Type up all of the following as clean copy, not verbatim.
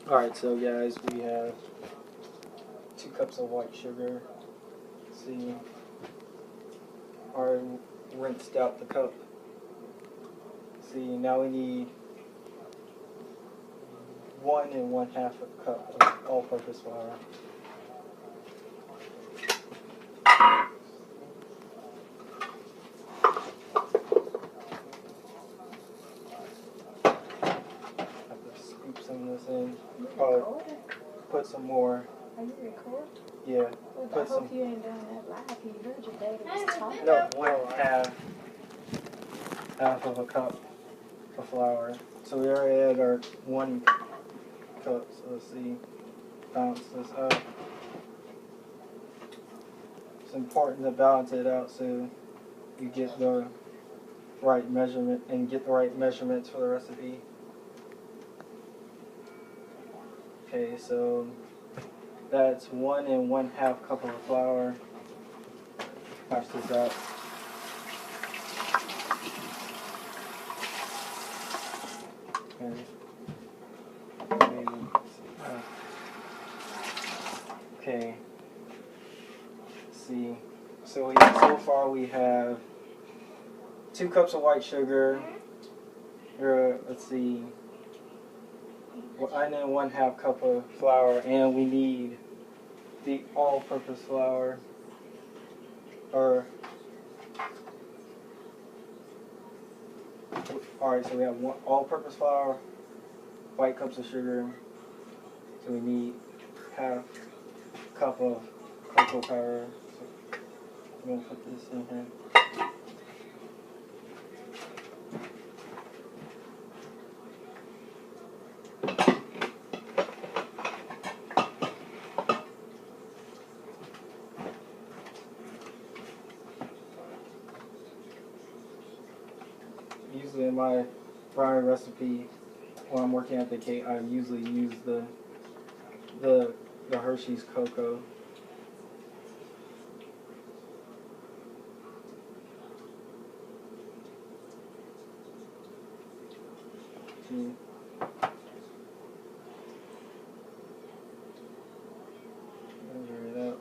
Alright, so guys, we have 2 cups of white sugar. See, already rinsed out the cup. See, now we need 1 1/2 cup of all-purpose flour. Have to scoop some of this in. Probably put some more. Are you recording? Yeah. Well, Put I hope some. you ain't done that live. You heard your daddy was talking. No, 1/2 of a cup of flour. So we already had our 1 cup. So let's see. Balance this up. It's important to balance it out so you get the right measurement and get the right measurements for the recipe. Okay, so that's 1 1/2 cup of flour. Wash this out. Okay. Let's see. So far we have 2 cups of white sugar. Let's see. 1 1/2 cup of flour, and we need the all-purpose flour. Alright, so we have 1 all-purpose flour, white cups of sugar. So we need 1/2 cup of cocoa powder. So I'm going to put this in here. Usually in my brownie recipe, when I'm working at the cake, I usually use the Hershey's cocoa. Measure it out.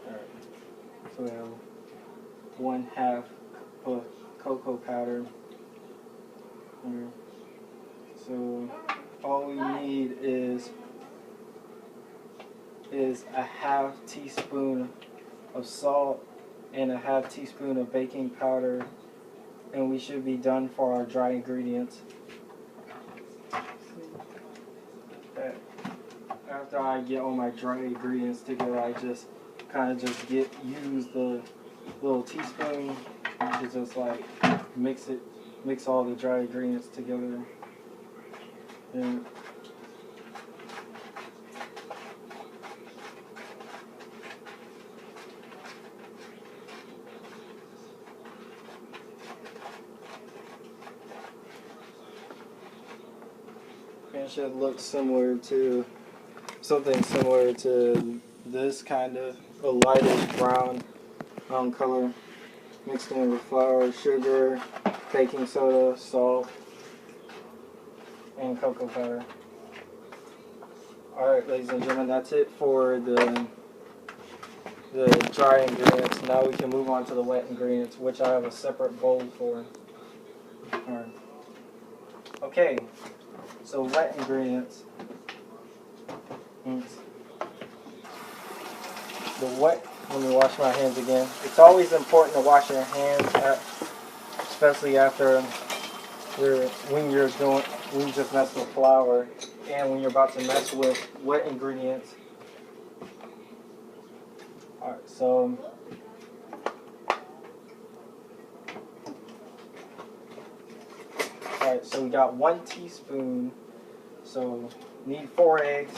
Alright. So we have 1/2 cup of cocoa powder here. So all we need is a 1/2 teaspoon of salt and a 1/2 teaspoon of baking powder, and we should be done for our dry ingredients. After I get all my dry ingredients together, I just use the little teaspoon to just like mix all the dry ingredients together. And it should look similar to something similar to this kind of a lightish brown color, mixed in with flour, sugar, baking soda, salt, and cocoa powder. Alright, ladies and gentlemen, that's it for the dry ingredients. Now we can move on to the wet ingredients, which I have a separate bowl for. Alright. Okay, so wet ingredients. Let me wash my hands again. It's always important to wash your hands, especially after when you just mess with flour, and when you're about to mess with wet ingredients. Alright, so we got 1 teaspoon, so need 4 eggs.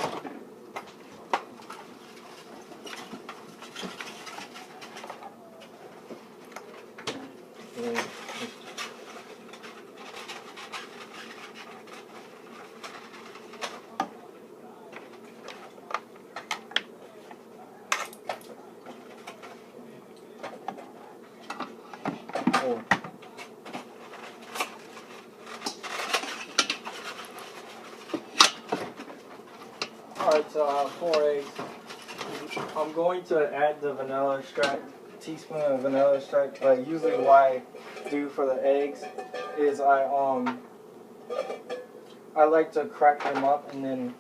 Alright, so I have 4 eggs. I'm going to add the vanilla extract, teaspoon of vanilla extract, but usually what I do for the eggs is I like to crack them up and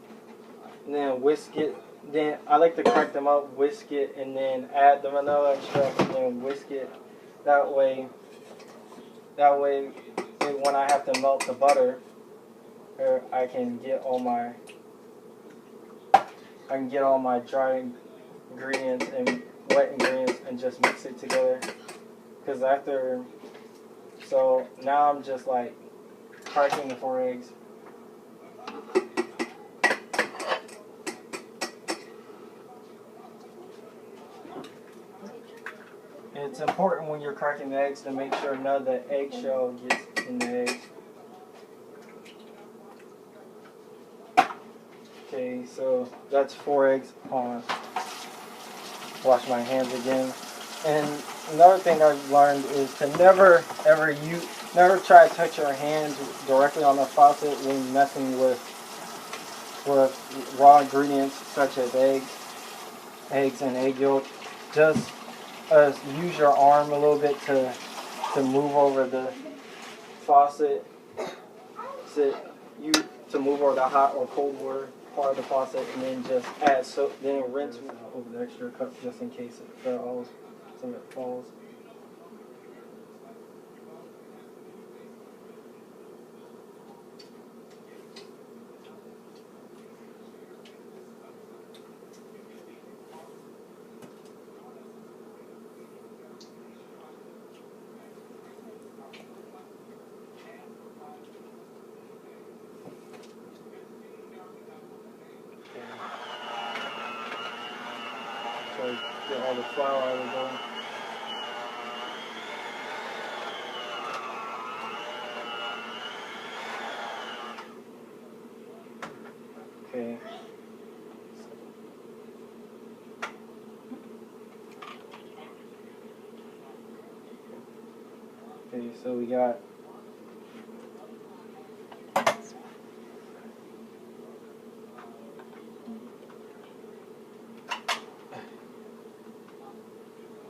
then whisk it. Then I like to crack them up, whisk it, and then add the vanilla extract and then whisk it. That way when I have to melt the butter, I can get all my dry ingredients and wet ingredients and just mix it together. So now I'm just like cracking the 4 eggs. It's important when you're cracking the eggs to make sure none of the eggshell gets in the eggs. Okay, so that's 4 eggs. Wash my hands again. And another thing I've learned is to never try to touch your hands directly on the faucet when messing with raw ingredients such as eggs and egg yolk. Just use your arm a little bit to move over the faucet, to move over the hot or cold water part of the faucet, and then just add soap. Then rinse over the extra cup just in case some of it falls. So get all the flour out of the dough. Okay. Okay, so we got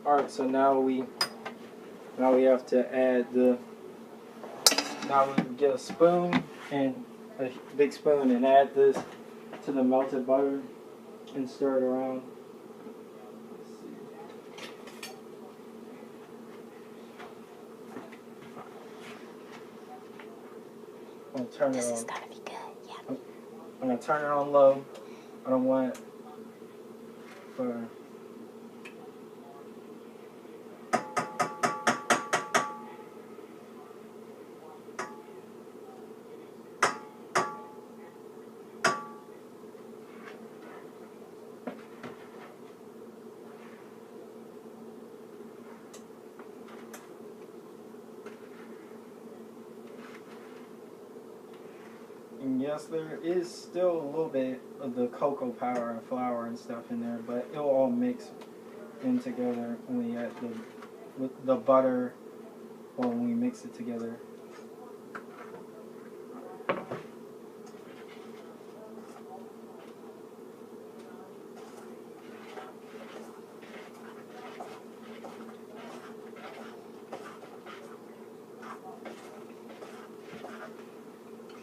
alright, so now we have to add now we get a spoon and a big spoon and add this to the melted butter and stir it around. I'm gonna turn it on. This is gonna be good, yeah. I'm gonna turn it on low. I don't want it for And yes, there is still a little bit of the cocoa powder and flour and stuff in there, but it'll all mix in together when we add the butter or when we mix it together.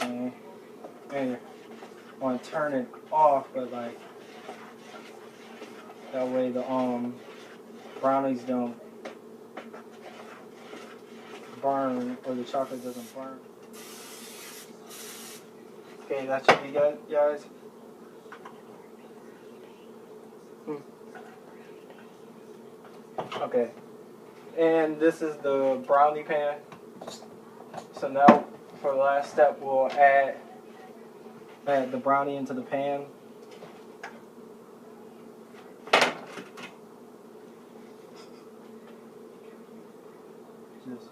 Okay. And I want to turn it off, but like that way the brownies don't burn or the chocolate doesn't burn. Okay, that should be good, guys. Okay, and this is the brownie pan. So now for the last step, we'll add the brownie into the pan. Just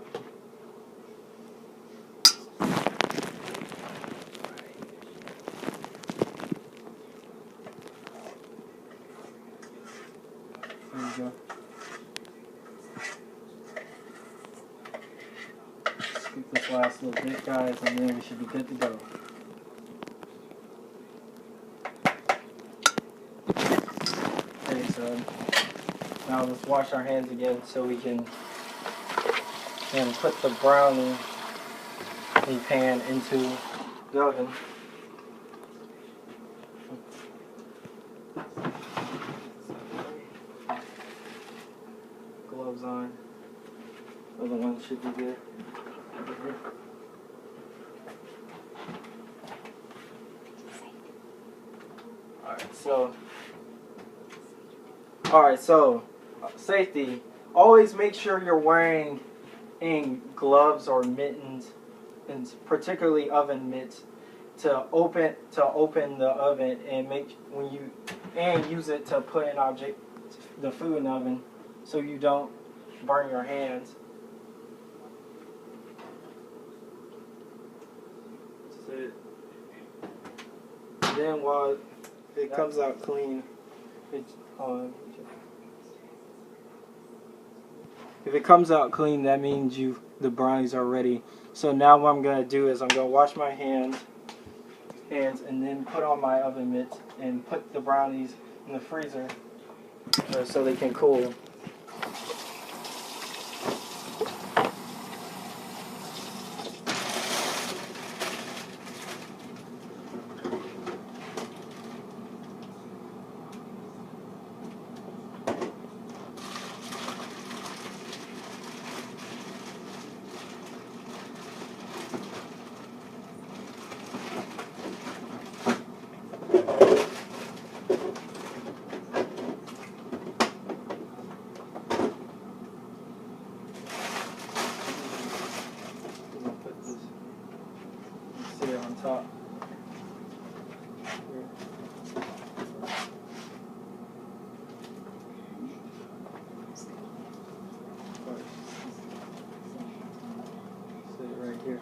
there you go. Scoop this last little bit, guys, and then we should be good to go. good. Now let's wash our hands again so we can put the brownie pan into the oven. Gloves on. Other one should be good. Alright, so safety. Always make sure you're wearing gloves or mittens, and particularly oven mitts, to open the oven and use it to put the food in the oven so you don't burn your hands. Then while it comes out clean, if it comes out clean, that means the brownies are ready. So now what I'm gonna do is I'm gonna wash my hands and then put on my oven mitts and put the brownies in the freezer so they can cool. On top. Sit it right here.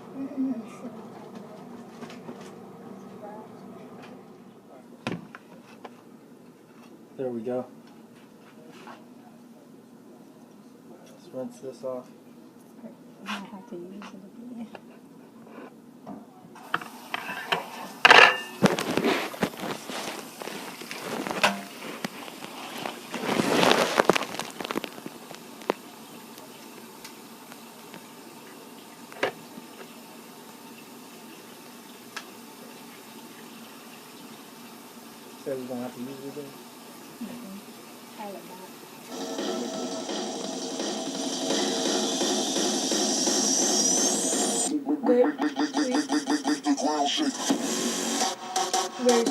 There we go. Let's rinse this off. I have to use it again. Said we're gonna have to use it again. I would not. Good.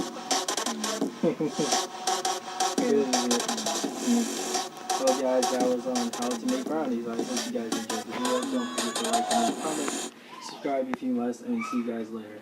Well guys, that was how to make brownies. I hope you guys enjoyed the video. Don't forget to like and comment, subscribe if you must, and see you guys later.